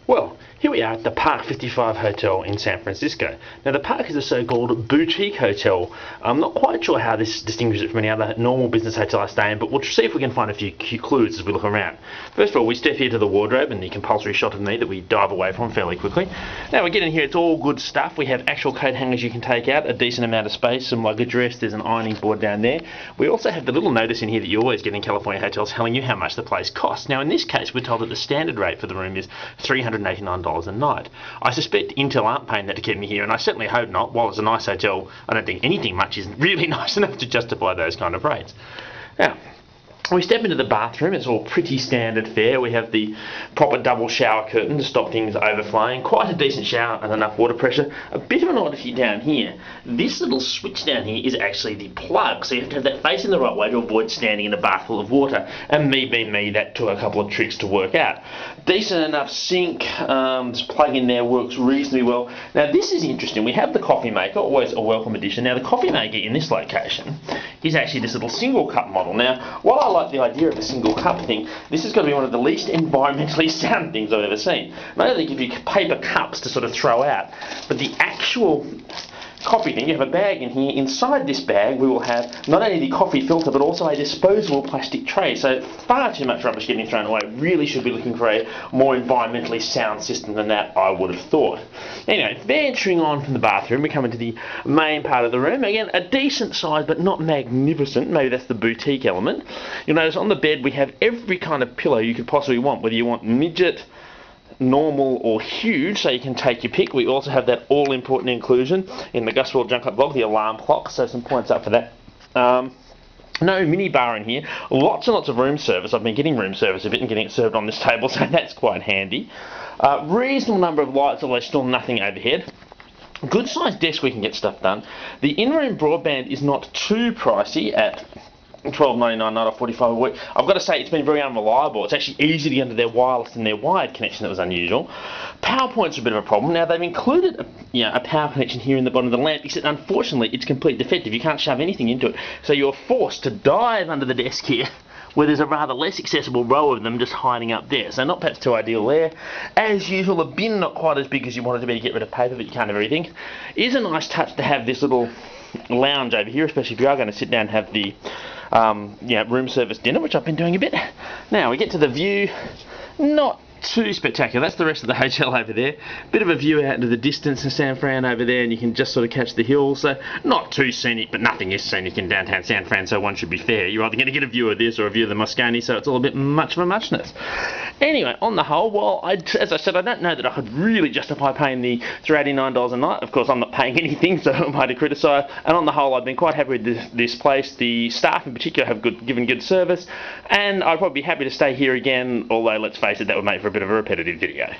Well, here we are at the Parc 55 Hotel in San Francisco. Now the Parc is a so-called boutique hotel. I'm not quite sure how this distinguishes it from any other normal business hotel I stay in, but we'll see if we can find a few clues as we look around. First of all, we step here to the wardrobe and the compulsory shot of me that we dive away from fairly quickly. Now we get in here, it's all good stuff. We have actual coat hangers you can take out, a decent amount of space, some luggage rest, there's an ironing board down there. We also have the little notice in here that you always get in California hotels telling you how much the place costs. Now in this case, we're told that the standard rate for the room is $389 a night. I suspect Intel aren't paying that to keep me here, and I certainly hope not. While it's a nice hotel, I don't think anything much is really nice enough to justify those kind of rates. Now, we step into the bathroom. It's all pretty standard fare. We have the proper double shower curtain to stop things overflowing. Quite a decent shower and enough water pressure. A bit of an oddity down here. This little switch down here is actually the plug, so you have to have that facing the right way to avoid standing in a bath full of water. And me being me, that took a couple of tricks to work out. Decent enough sink. This plug in there works reasonably well. Now this is interesting. We have the coffee maker, always a welcome addition. Now the coffee maker in this location is actually this little single cup model. Now while I like the idea of the single cup thing, this has got to be one of the least environmentally sound things I've ever seen. Not only give you paper cups to sort of throw out, but the actual coffee thing, you have a bag in here. Inside this bag we will have not only the coffee filter but also a disposable plastic tray. So far too much rubbish getting thrown away. Really should be looking for a more environmentally sound system than that, I would have thought. Anyway, venturing on from the bathroom, we come into the main part of the room. Again, a decent size but not magnificent. Maybe that's the boutique element. You'll notice on the bed we have every kind of pillow you could possibly want, whether you want midget, normal or huge, so you can take your pick. We also have that all-important inclusion in the Gusworld Junket vlog, the alarm clock, so some points up for that. No mini bar in here. Lots and lots of room service. I've been getting room service a bit and getting it served on this table, so that's quite handy. Reasonable number of lights, although still nothing overhead. Good sized desk we can get stuff done. The in-room broadband is not too pricey at $12.99 night or $45 a week. I've got to say it's been very unreliable. It's actually easier to get into their wireless than their wired connection. That was unusual. Power points are a bit of a problem. Now they've included a power connection here in the bottom of the lamp, except unfortunately it's completely defective. You can't shove anything into it, so you're forced to dive under the desk here, where there's a rather less accessible row of them just hiding up there. So not perhaps too ideal there. As usual, the bin not quite as big as you wanted to be to get rid of paper, but you can't have everything. It is a nice touch to have this little lounge over here, especially if you are going to sit down and have the room service dinner, which I've been doing a bit. Now we get to the view. Not too spectacular. That's the rest of the hotel over there. Bit of a view out into the distance in San Fran over there, and you can just sort of catch the hills. So not too scenic, but nothing is scenic in downtown San Fran, so one should be fair. You're either going to get a view of this or a view of the Moscone, so it's all a bit much of a muchness. Anyway, on the whole, well, as I said, I don't know that I could really justify paying the $389 a night. Of course, I'm not paying anything, so I'm hard to criticise. And on the whole, I've been quite happy with this place. The staff in particular have given good service, and I'd probably be happy to stay here again, although let's face it, that would make for a bit of a repetitive video.